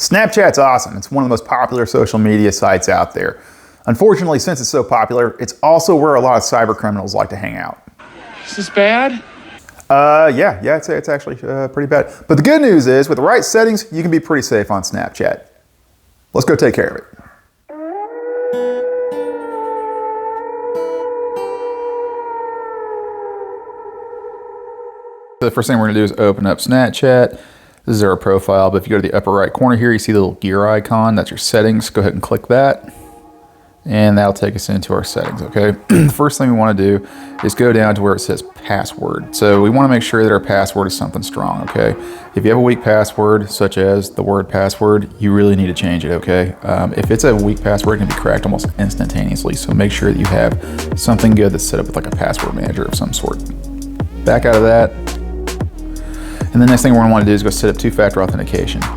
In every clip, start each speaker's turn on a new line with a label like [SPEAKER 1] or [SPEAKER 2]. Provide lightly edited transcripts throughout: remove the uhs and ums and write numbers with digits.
[SPEAKER 1] Snapchat's awesome. It's one of the most popular social media sites out there. Unfortunately, since it's so popular, it's also where a lot of cyber criminals like to hang out.
[SPEAKER 2] Is this bad?
[SPEAKER 1] Yeah, I'd say it's actually pretty bad. But the good news is, with the right settings, you can be pretty safe on Snapchat. Let's go take care of it. So the first thing we're gonna do is open up Snapchat. This is our profile, but if you go to the upper right corner here, you see the little gear icon, that's your settings. Go ahead and click that. And that'll take us into our settings, okay? The first thing we wanna do is go down to where it says password. So we wanna make sure that our password is something strong, okay? If you have a weak password, such as the word password, you really need to change it, okay? If it's a weak password, it can be cracked almost instantaneously. So make sure that you have something good that's set up with like a password manager of some sort. Back out of that. And the next thing we're gonna wanna do is go set up two-factor authentication. You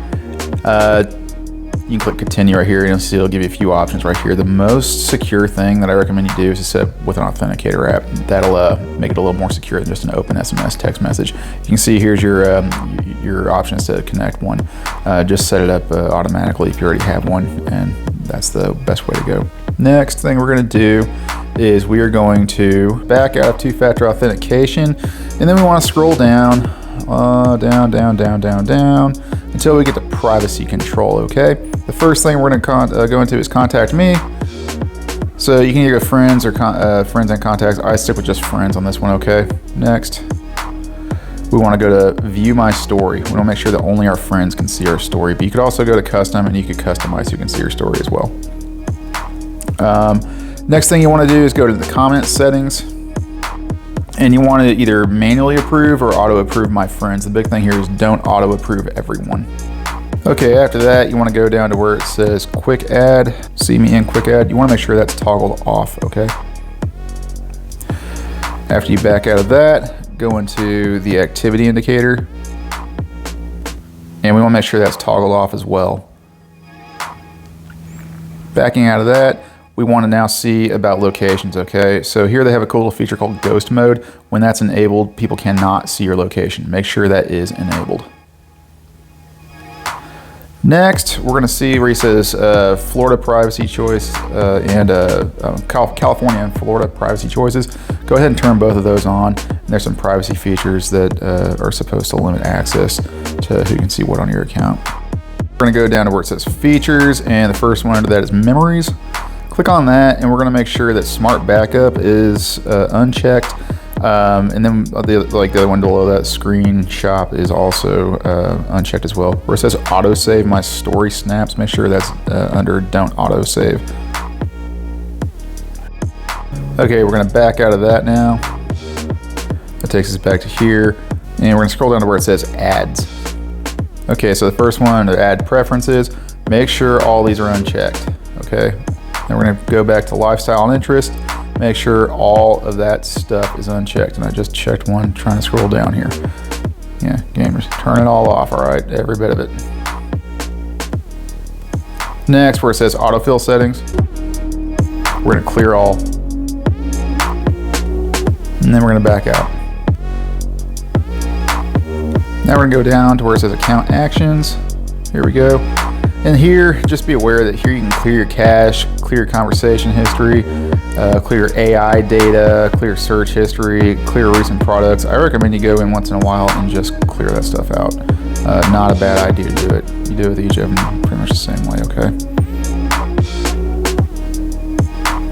[SPEAKER 1] can click continue right here and you'll see it'll give you a few options right here. The most secure thing that I recommend you do is to set up with an authenticator app. That'll make it a little more secure than just an open SMS text message. You can see here's your options to connect one. Just set it up automatically if you already have one, and that's the best way to go. Next thing we're gonna do is we are going to back out of two-factor authentication, and then we wanna scroll down, down until we get to privacy control, okay? The first thing we're gonna go into is contact me. So you can either go friends or friends and contacts. I stick with just friends on this one, okay? Next, we wanna go to view my story. We wanna make sure that only our friends can see our story, but you could also go to custom and you could customize so you can see your story as well. Next thing you wanna do is go to the comment settings. And you want to either manually approve or auto approve my friends. The big thing here is don't auto approve everyone. Okay, after that, you want to go down to where it says quick add, see me in quick add. You want to make sure that's toggled off, okay? After you back out of that, go into the activity indicator. And we want to make sure that's toggled off as well. Backing out of that, we want to now see about locations, okay? So here they have a cool little feature called ghost mode. When that's enabled, people cannot see your location. Make sure that is enabled. Next, we're gonna see where he says Florida privacy choice and California and Florida privacy choices. Go ahead and turn both of those on. And there's some privacy features that are supposed to limit access to who can see what on your account. We're gonna go down to where it says features, and the first one under that is memories. Click on that, and we're gonna make sure that smart backup is unchecked. And then the other one below that, screen shop, is also unchecked as well. Where it says auto save my story snaps, make sure that's under don't auto save. Okay, we're gonna back out of that now. That takes us back to here, and we're gonna scroll down to where it says ads. Okay, so the first one under add preferences, make sure all these are unchecked, okay? Then we're gonna go back to lifestyle and interest, make sure all of that stuff is unchecked. And I just checked one, trying to scroll down here. Yeah, gamers, turn it all off, all right, every bit of it. Next, where it says autofill settings, we're gonna clear all. And then we're gonna back out. Now we're gonna go down to where it says account actions. Here we go. And here, just be aware that here you can clear your cache, clear your conversation history, clear your AI data, clear search history, clear recent products. I recommend you go in once in a while and just clear that stuff out. Not a bad idea to do it. You do it with each of them pretty much the same way, okay?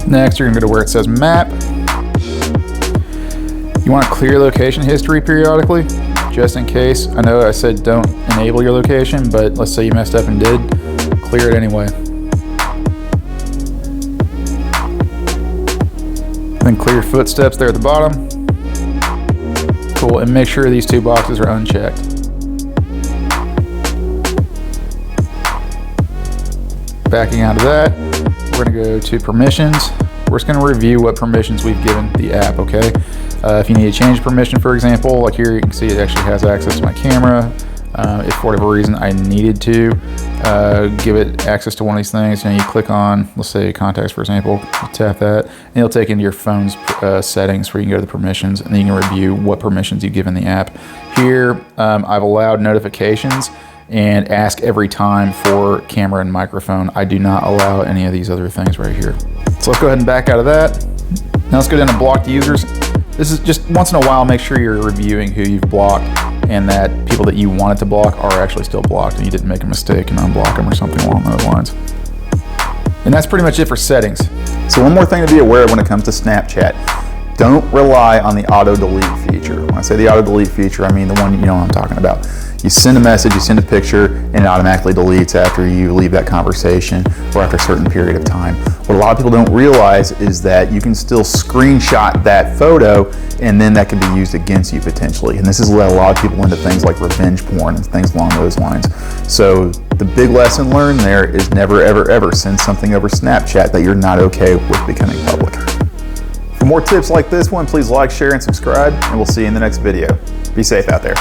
[SPEAKER 1] Next, you're gonna go to where it says map. You wanna clear location history periodically, just in case. I know I said don't enable your location, but let's say you messed up and did, clear it anyway. Then clear footsteps there at the bottom. Cool, and make sure these two boxes are unchecked. Backing out of that, we're gonna go to permissions. We're just gonna review what permissions we've given the app, okay? If you need to change permission, for example, like here you can see it actually has access to my camera. If for whatever reason I needed to give it access to one of these things, and you click on, let's say contacts, for example, you tap that, and it'll take into your phone's settings where you can go to the permissions, and then you can review what permissions you give in the app. Here, I've allowed notifications, and ask every time for camera and microphone. I do not allow any of these other things right here. So let's go ahead and back out of that. Now let's go down to blocked users. This is just once in a while, make sure you're reviewing who you've blocked and that people that you wanted to block are actually still blocked and you didn't make a mistake and unblock them or something along those lines. And that's pretty much it for settings. So one more thing to be aware of when it comes to Snapchat. Don't rely on the auto delete feature. When I say the auto delete feature, I mean the one you know what I'm talking about. You send a message, you send a picture, and it automatically deletes after you leave that conversation or after a certain period of time. What a lot of people don't realize is that you can still screenshot that photo and then that can be used against you potentially. And this has led a lot of people into things like revenge porn and things along those lines. So the big lesson learned there is never, ever, ever send something over Snapchat that you're not okay with becoming public. For more tips like this one, please like, share, and subscribe, and we'll see you in the next video. Be safe out there.